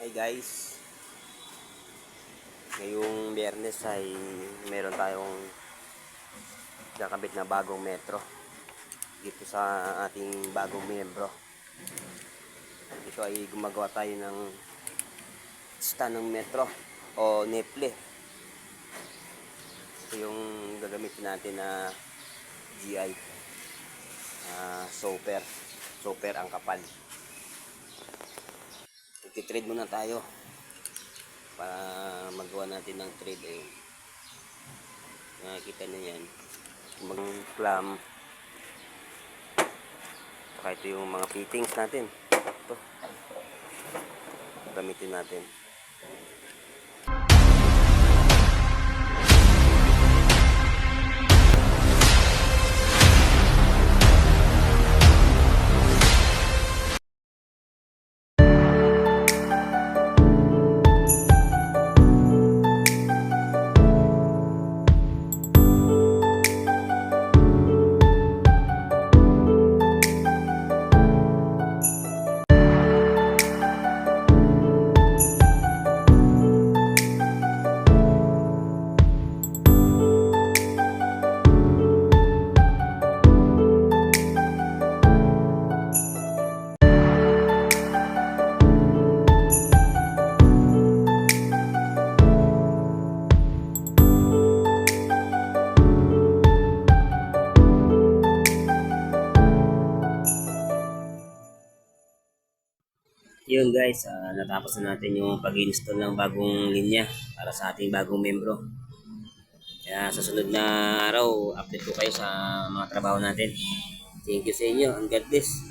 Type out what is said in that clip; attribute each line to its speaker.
Speaker 1: Hey guys, ngayong biyernes ay meron tayong kakabit na bagong metro dito sa ating bagong miyembro. Dito ay gumagawa tayo ng stand ng metro o neple. Ito yung gagamitin natin na GI Super ang kapal. Magti-trade muna tayo para magawa natin ng trade. Nakikita nyo yan, mag clam, saka ito yung mga fittings natin. Ito gamitin natin. Yun guys, natapos na natin yung pag-install ng bagong linya para sa ating bagong membro. Kaya sa sunod na araw, update ko kayo sa mga trabaho natin. Thank you sa inyo and God bless.